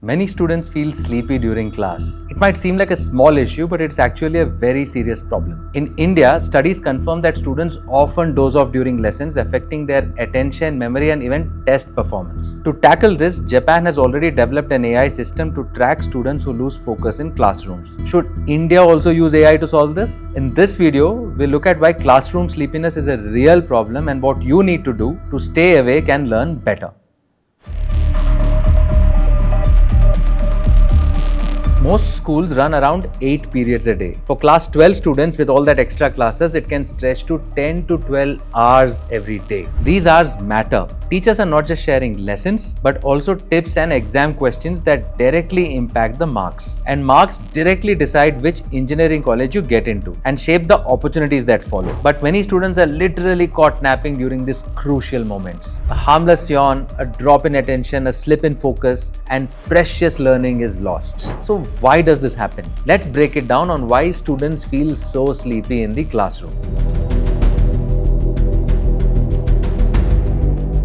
Many students feel sleepy during class. It might seem like a small issue, but it's actually a very serious problem. In India, studies confirm that students often doze off during lessons, affecting their attention, memory, and even test performance. To tackle this, Japan has already developed an AI system to track students who lose focus in classrooms. Should India also use AI to solve this? In this video, we'll look at why classroom sleepiness is a real problem and what you need to do to stay awake and learn better. Most schools run around 8 periods a day. For class 12 students with all that extra classes, it can stretch to 10 to 12 hours every day. These hours matter. Teachers are not just sharing lessons, but also tips and exam questions that directly impact the marks. And marks directly decide which engineering college you get into and shape the opportunities that follow. But many students are literally caught napping during these crucial moments. A harmless yawn, a drop in attention, a slip in focus, and precious learning is lost. So why does this happen? Let's break it down on why students feel so sleepy in the classroom.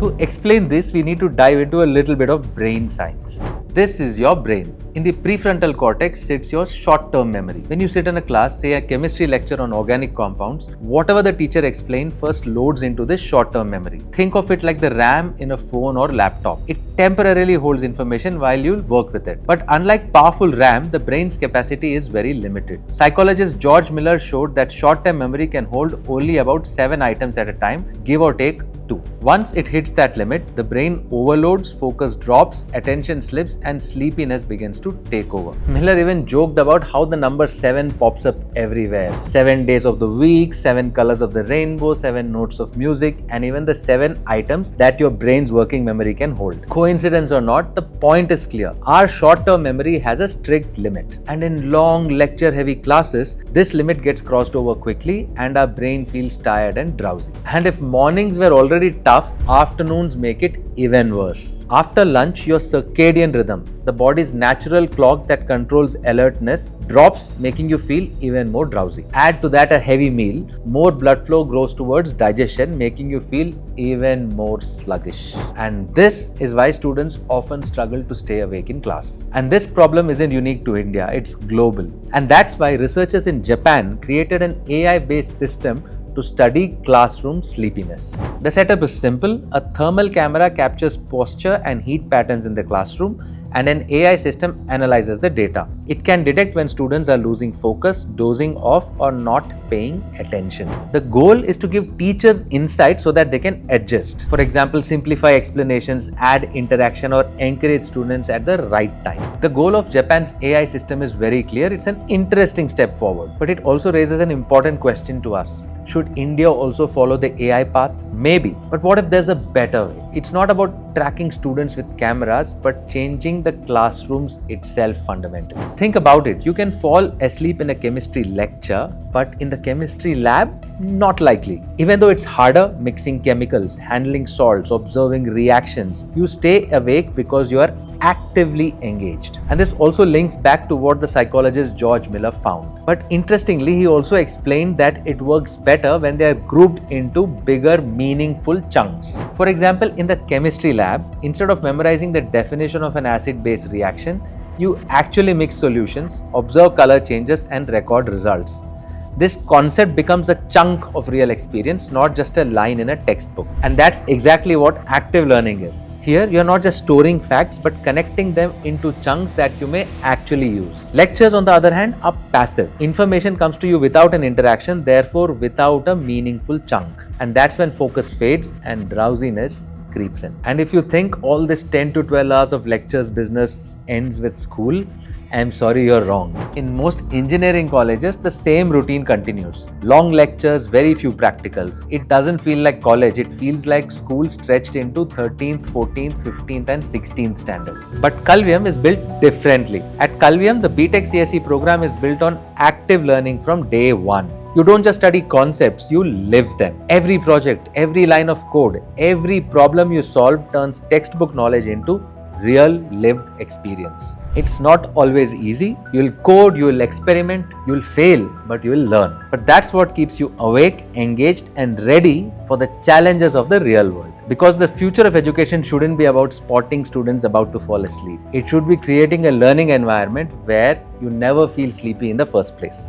To explain this, we need to dive into a little bit of brain science. This is your brain. In the prefrontal cortex sits your short-term memory. When you sit in a class, say a chemistry lecture on organic compounds, whatever the teacher explained first loads into this short-term memory. Think of it like the RAM in a phone or laptop. It temporarily holds information while you work with it. But unlike powerful RAM, the brain's capacity is very limited. Psychologist George Miller showed that short-term memory can hold only about 7 items at a time, give or take 2. Once it hits that limit, the brain overloads, focus drops, attention slips, and sleepiness begins to take over. Miller even joked about how the number 7 pops up everywhere. 7 days of the week, 7 colors of the rainbow, 7 notes of music, and even the 7 items that your brain's working memory can hold. Coincidence or not, the point is clear. Our short-term memory has a strict limit. And in long lecture-heavy classes, this limit gets crossed over quickly and our brain feels tired and drowsy. And if mornings were already tough, afternoons make it even worse. After lunch, your circadian rhythm, the body's natural clock that controls alertness, drops, making you feel even more drowsy. Add to that a heavy meal, more blood flow goes towards digestion, making you feel even more sluggish. And this is why students often struggle to stay awake in class. And this problem isn't unique to India, it's global. And that's why researchers in Japan created an AI-based system to study classroom sleepiness. The setup is simple. A thermal camera captures posture and heat patterns in the classroom, and an AI system analyzes the data. It can detect when students are losing focus, dozing off, or not paying attention. The goal is to give teachers insight so that they can adjust. For example, simplify explanations, add interaction, or encourage students at the right time. The goal of Japan's AI system is very clear. It's an interesting step forward, but it also raises an important question to us. Should India also follow the AI path? Maybe. But what if there's a better way? It's not about tracking students with cameras, but changing the classrooms itself fundamentally. Think about it. You can fall asleep in a chemistry lecture, but in the chemistry lab, not likely. Even though it's harder, mixing chemicals, handling salts, observing reactions, you stay awake because you are actively engaged. And this also links back to what the psychologist George Miller found. But interestingly, he also explained that it works better when they are grouped into bigger, meaningful chunks. For example, in the chemistry lab, instead of memorizing the definition of an acid-base reaction, you actually mix solutions, observe color changes, and record results. This concept becomes a chunk of real experience, not just a line in a textbook. And that's exactly what active learning is. Here, you're not just storing facts, but connecting them into chunks that you may actually use. Lectures, on the other hand, are passive. Information comes to you without an interaction, therefore without a meaningful chunk. And that's when focus fades and drowsiness creeps in. And if you think all this 10 to 12 hours of lectures business ends with school, I'm sorry, you're wrong. In most engineering colleges, the same routine continues. Long lectures, very few practicals. It doesn't feel like college, it feels like school stretched into 13th, 14th, 15th and 16th standard. But Kalvyam is built differently. At Kalvyam, the BTech CSE program is built on active learning from day one. You don't just study concepts, you live them. Every project, every line of code, every problem you solve turns textbook knowledge into real lived experience. It's not always easy. You'll code, you'll experiment, you'll fail, but you'll learn. But that's what keeps you awake, engaged, and ready for the challenges of the real world. Because the future of education shouldn't be about spotting students about to fall asleep. It should be creating a learning environment where you never feel sleepy in the first place.